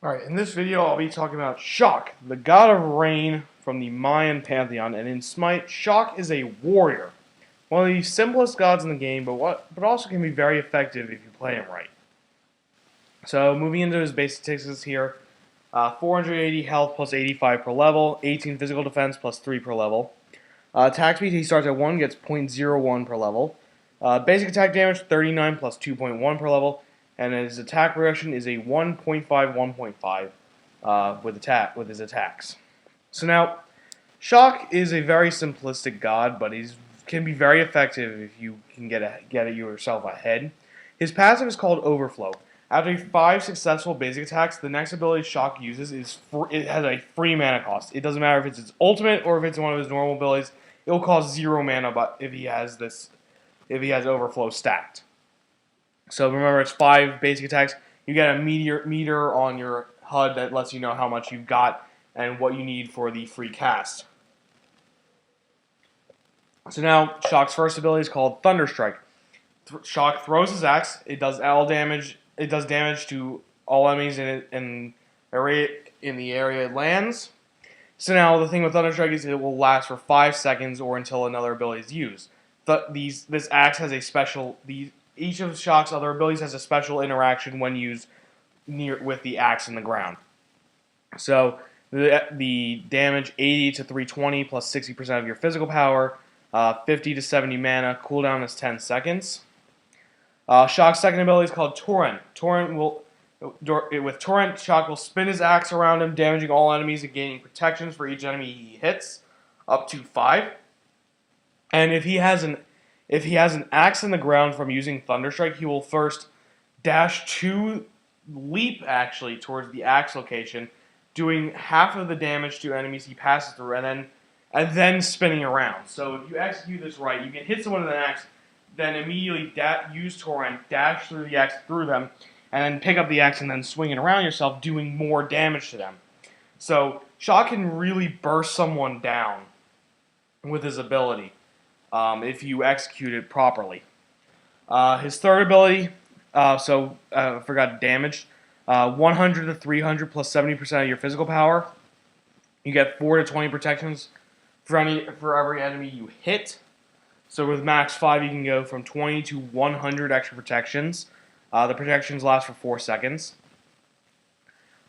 Alright, in this video I'll be talking about Chaac, the god of rain from the Mayan pantheon, and in Smite, Chaac is a warrior. One of the simplest gods in the game, but also can be very effective if you play him right. So moving into his basic statistics here, 480 health plus 85 per level, 18 physical defense plus 3 per level. Attack speed, he starts at 1, gets 0.01 per level. Basic attack damage, 39 plus 2.1 per level. And his attack progression is a 1.5, 1.5 with his attacks. So now, Chaac is a very simplistic god, but he can be very effective if you can get yourself ahead. His passive is called Overflow. After 5 successful basic attacks, the next ability Chaac uses it has a free mana cost. It doesn't matter if it's his ultimate or if it's one of his normal abilities. It will cost 0 mana, but if he has Overflow stacked. So remember, it's 5 basic attacks. You get a meter on your HUD that lets you know how much you've got and what you need for the free cast. So now, Chaac's first ability is called Thunderstrike. Chaac throws his axe. It does all damage. It does damage to all enemies in the area it lands. So now, the thing with Thunderstrike is it will last for 5 seconds or until another ability is used. This axe has a special. Each of Chaac's other abilities has a special interaction when used with the axe in the ground. So the damage 80 to 320 plus 60% of your physical power, 50 to 70 mana. Cooldown is 10 seconds. Chaac's second ability is called Torrent. With Torrent, Chaac will spin his axe around him, damaging all enemies and gaining protections for each enemy he hits, up to 5. And if he has an axe in the ground from using Thunderstrike, he will first leap actually towards the axe location, doing half of the damage to enemies he passes through, and then spinning around. So if you execute this right, you can hit someone with an axe, then immediately use Torrent, dash through the axe through them, and then pick up the axe and then swing it around yourself, doing more damage to them. So Chaac can really burst someone down with his ability. If you execute it properly. His third ability, I forgot damage, 100 to 300 plus 70% of your physical power. You get 4 to 20 protections for every enemy you hit. So with max 5, you can go from 20 to 100 extra protections. The protections last for 4 seconds.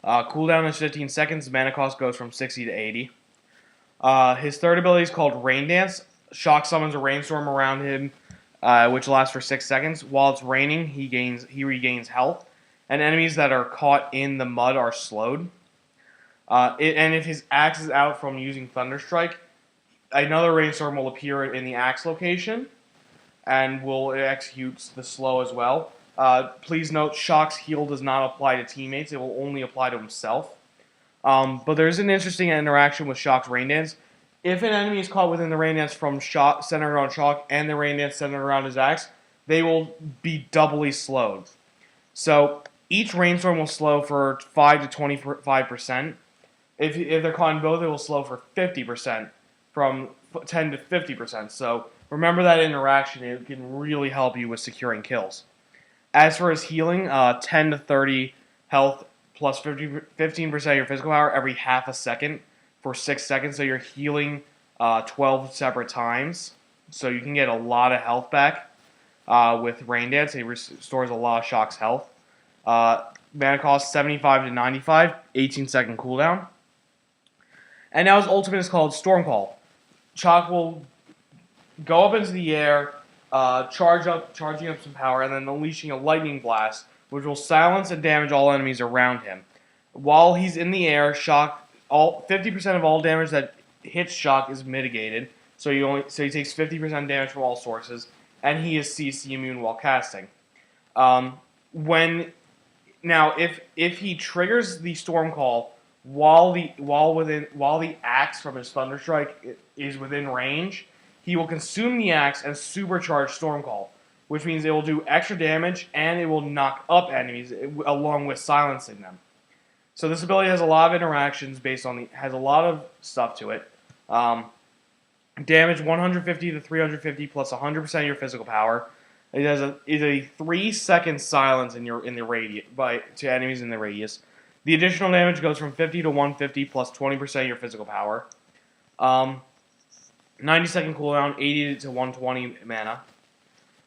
Cooldown is 15 seconds. Mana cost goes from 60 to 80. His third ability is called Rain Dance. Chaac summons a rainstorm around him, which lasts for 6 seconds. While it's raining, he regains health, and enemies that are caught in the mud are slowed. And if his axe is out from using Thunderstrike, another rainstorm will appear in the axe location, and will execute the slow as well. Please note, Chaac's heal does not apply to teammates; it will only apply to himself. But there's an interesting interaction with Chaac's Rain Dance. If an enemy is caught within the rain dance from centered around Chaac and the rain dance centered around his axe, they will be doubly slowed. So each rainstorm will slow for 5 to 25%. If they're caught in both, it will slow for 50%, from 10 to 50%. So remember that interaction. It can really help you with securing kills. As for his healing, 10 to 30 health plus 15% of your physical power every half a second for 6 seconds, so you're healing 12 separate times. So you can get a lot of health back with Rain Dance. It restores a lot of Chaac's health. Mana cost 75 to 95, 18-second cooldown. And now his ultimate is called Storm Call. Chaac will go up into the air, charging up some power, and then unleashing a lightning blast, which will silence and damage all enemies around him. While he's in the air, 50% of all damage that hits Chaac is mitigated, so he takes 50% damage from all sources, and he is CC immune while casting. If he triggers the Storm Call while the axe from his Thunderstrike is within range, he will consume the axe and supercharge Storm Call, which means it will do extra damage and it will knock up enemies along with silencing them. So this ability has a lot of interactions has a lot of stuff to it. Damage 150 to 350 plus 100% of your physical power. It is a 3-second silence to enemies in the radius. The additional damage goes from 50 to 150 plus 20% of your physical power. Um, 90-second cooldown, 80 to 120 mana.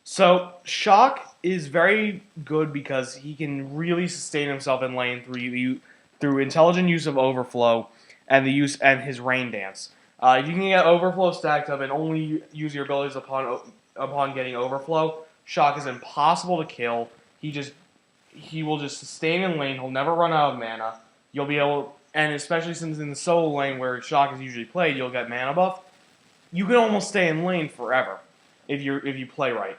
So Chaac is very good because he can really sustain himself in lane through intelligent use of overflow and his rain dance. If you can get overflow stacked up and only use your abilities upon getting overflow, Chaac is impossible to kill. He will just sustain in lane. He'll never run out of mana. You'll be able, and especially since in the solo lane where Chaac is usually played, you'll get mana buff. You can almost stay in lane forever if you play right.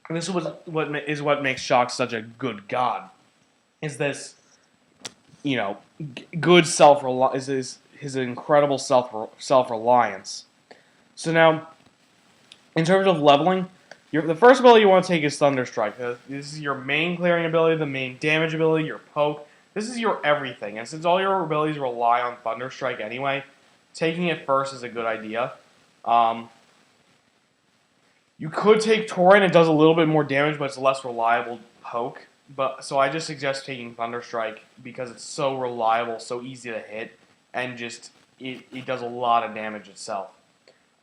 And this is what makes Chaac such a good god. Is this, good his incredible self reliance. So now, in terms of leveling, the first ability you want to take is Thunderstrike. This is your main clearing ability, the main damage ability, your poke. This is your everything. And since all your abilities rely on Thunderstrike anyway, taking it first is a good idea. You could take Torrent. It does a little bit more damage, but it's a less reliable poke. So I just suggest taking Thunderstrike because it's so reliable, so easy to hit, and just it does a lot of damage itself.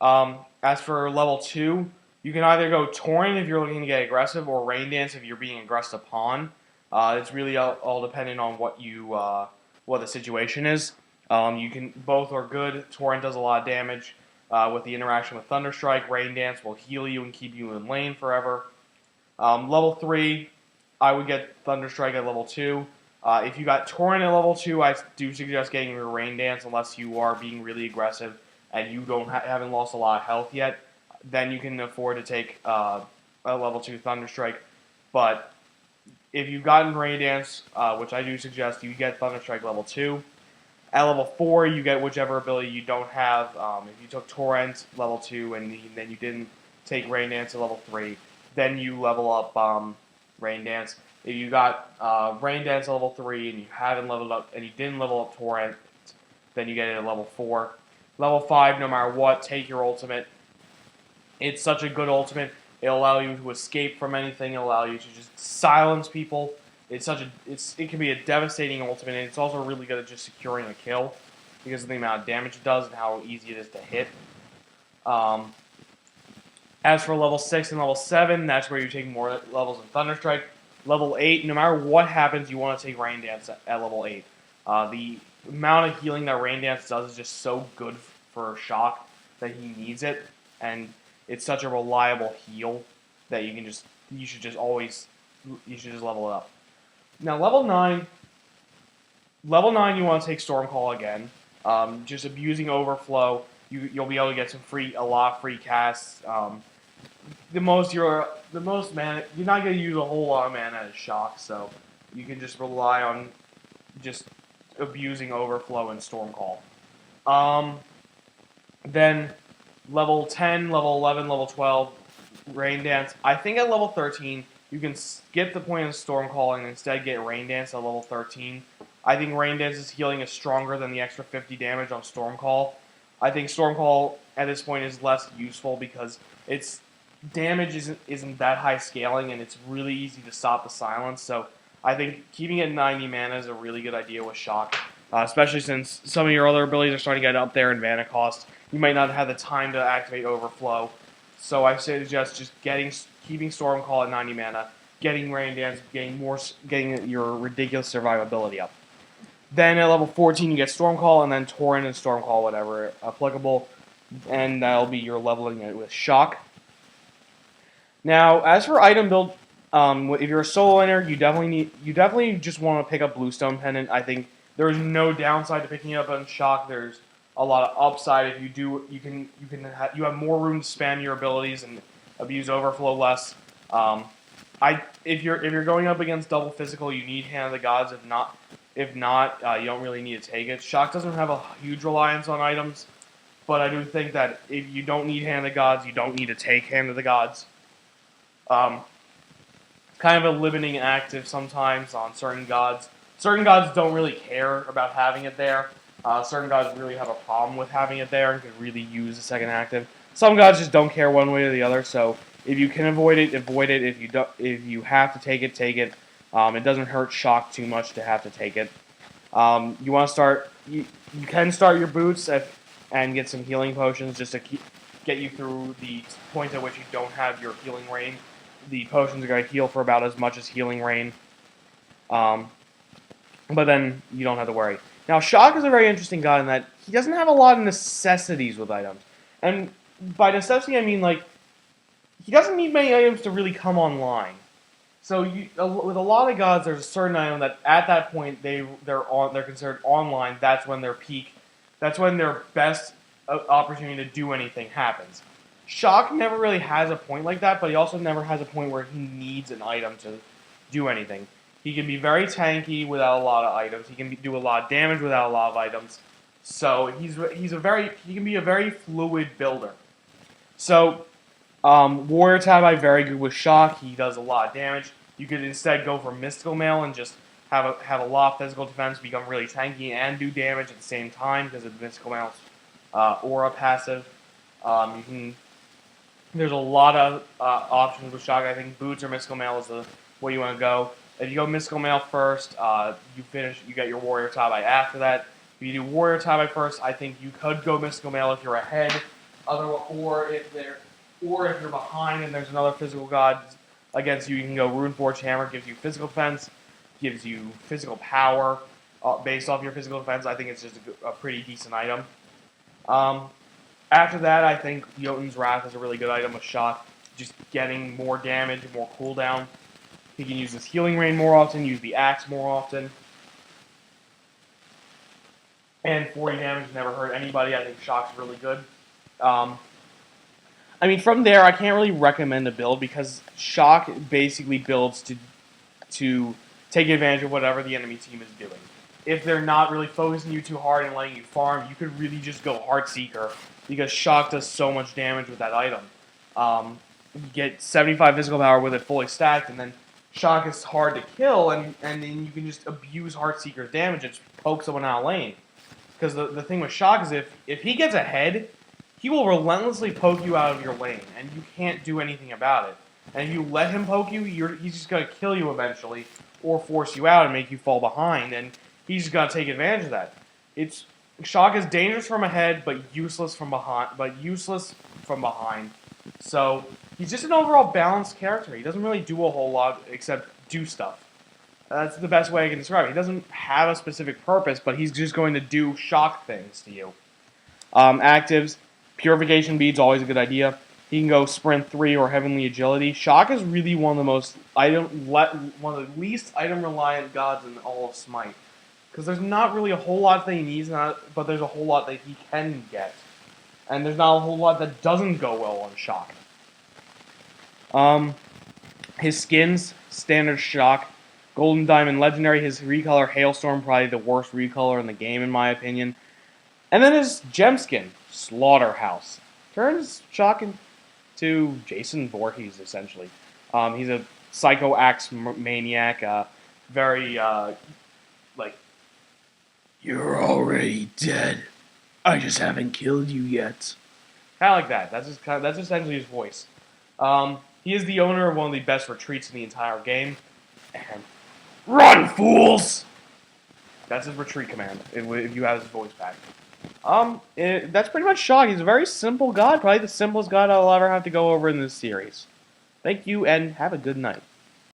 As for level 2, you can either go Torrent if you're looking to get aggressive, or Rain Dance if you're being aggressed upon. It's really all dependent on what the situation is. Both are good. Torrent does a lot of damage with the interaction with Thunderstrike. Rain Dance will heal you and keep you in lane forever. Level 3, I would get Thunderstrike at level 2. If you got Torrent at level 2, I do suggest getting your Rain Dance unless you are being really aggressive and you haven't lost a lot of health yet. Then you can afford to take a level 2 Thunderstrike. But if you've gotten Rain Dance, which I do suggest, you get Thunderstrike level 2. At level 4, you get whichever ability you don't have. If you took Torrent level 2 and then you didn't take Rain Dance at level 3, then you level up Rain Dance. If you got Rain Dance at level 3 and you haven't leveled up and you didn't level up Torrent, then you get it at level 4. Level 5, no matter what, take your ultimate. It's such a good ultimate. It'll allow you to escape from anything. It'll allow you to just silence people. It can be a devastating ultimate, and it's also really good at just securing a kill because of the amount of damage it does and how easy it is to hit. As for level 6 and level 7, that's where you take more levels in Thunderstrike. Level 8, no matter what happens, you want to take Rain Dance at level 8. The amount of healing that Rain Dance does is just so good for Chaac that he needs it, and it's such a reliable heal that you should just level it up. Now level 9 you want to take Stormcall again. Just abusing overflow, you'll be able to get a lot of free casts. The most mana, you're not going to use a whole lot of mana as Chaac, so you can just rely on just abusing overflow and Stormcall. Then level 10, level 11, level 12, Rain Dance. I think at level 13, you can skip the point of Stormcall and instead get Rain Dance at level 13. I think Rain Dance's healing is stronger than the extra 50 damage on Stormcall. I think Stormcall at this point is less useful because its damage isn't that high scaling and it's really easy to stop the silence. So I think keeping it 90 mana is a really good idea with Chaac, especially since some of your other abilities are starting to get up there in mana cost. You might not have the time to activate Overflow. So I suggest just keeping Stormcall at 90 mana, getting Rain Dance, getting your ridiculous survivability up. Then at level 14 you get Stormcall, and then Torrent and Stormcall, whatever applicable, and that'll be your leveling it with Chaac. Now, as for item build, if you're a solo laner, you definitely just want to pick up Bluestone Pendant. I think there is no downside to picking it up on Chaac. There's a lot of upside if you do. You have more room to spam your abilities and abuse overflow less. If you're going up against double physical, you need Hand of the Gods. If not, you don't really need to take it. Chaac doesn't have a huge reliance on items, but I do think that if you don't need Hand of the Gods, you don't need to take Hand of the Gods. Kind of a limiting active sometimes on certain gods. Certain gods don't really care about having it there. Certain gods really have a problem with having it there and could really use a second active. Some gods just don't care one way or the other. So if you can avoid it, avoid it. If you have to take it, take it. It doesn't hurt Chaac too much to have to take it. You want to start. You can start your boots and get some healing potions just to get you through the point at which you don't have your healing rain. The potions are going to heal for about as much as healing rain. But then you don't have to worry. Now, Chaac is a very interesting god in that he doesn't have a lot of necessities with items. And by necessity, I mean, like, he doesn't need many items to really come online. So with a lot of gods, there's a certain item that at that point they're considered online. That's when their peak, that's when their best opportunity to do anything happens. Chaac never really has a point like that, but he also never has a point where he needs an item to do anything. He can be very tanky without a lot of items. He can do a lot of damage without a lot of items. So he can be a very fluid builder. So Warrior Tabi very good with Chaac. He does a lot of damage. You could instead go for Mystical Mail and just have a lot of physical defense, become really tanky, and do damage at the same time because of Mystical Mail's aura passive. There's a lot of options with Chaac. I think Boots or Mystical Mail is the way you want to go. If you go Mystical Mail first, you get your Warrior Tabi after that. If you do Warrior Tabi first, I think you could go Mystical Mail if you're ahead, or if you're behind and there's another physical god against you, you can go Runeforged Hammer. Gives you physical defense, gives you physical power based off your physical defense. I think it's just a pretty decent item. After that, I think Jotun's Wrath is a really good item with Chaac. Just getting more damage, more cooldown. He can use his healing rain more often, use the axe more often. And 40 damage never hurt anybody. I think Chaac's really good. I mean, from there, I can't really recommend a build because Chaac basically builds to take advantage of whatever the enemy team is doing. If they're not really focusing you too hard and letting you farm, you could really just go Heartseeker because Chaac does so much damage with that item. You get 75 physical power with it fully stacked, and then Chaac is hard to kill, and then you can just abuse Heartseeker's damage and just poke someone out of lane. Because the thing with Chaac is if he gets ahead, he will relentlessly poke you out of your lane, and you can't do anything about it. And if you let him poke you, he's just going to kill you eventually, or force you out and make you fall behind, and he's just going to take advantage of that. Chaac is dangerous from ahead, but useless from behind. So he's just an overall balanced character. He doesn't really do a whole lot except do stuff. That's the best way I can describe it. He doesn't have a specific purpose, but he's just going to do shock things to you. Actives, Purification Bead's always a good idea. He can go Sprint 3 or Heavenly Agility. Chaac is really one of the least item-reliant gods in all of Smite. Because there's not really a whole lot that he needs, but there's a whole lot that he can get. And there's not a whole lot that doesn't go well on Chaac. His skins, Standard Chaac. Golden Diamond Legendary, his recolor Hailstorm, probably the worst recolor in the game in my opinion. And then his gem skin, Slaughterhouse. Turns Chaac into Jason Voorhees, essentially. He's a Psycho Axe maniac, very, you're already dead. I just haven't killed you yet. Kind of like that. That's essentially his voice. He is the owner of one of the best retreats in the entire game. And run, fools! That's his retreat command, if you have his voice back. That's pretty much Chaac. He's a very simple god, probably the simplest god I'll ever have to go over in this series. Thank you, and have a good night.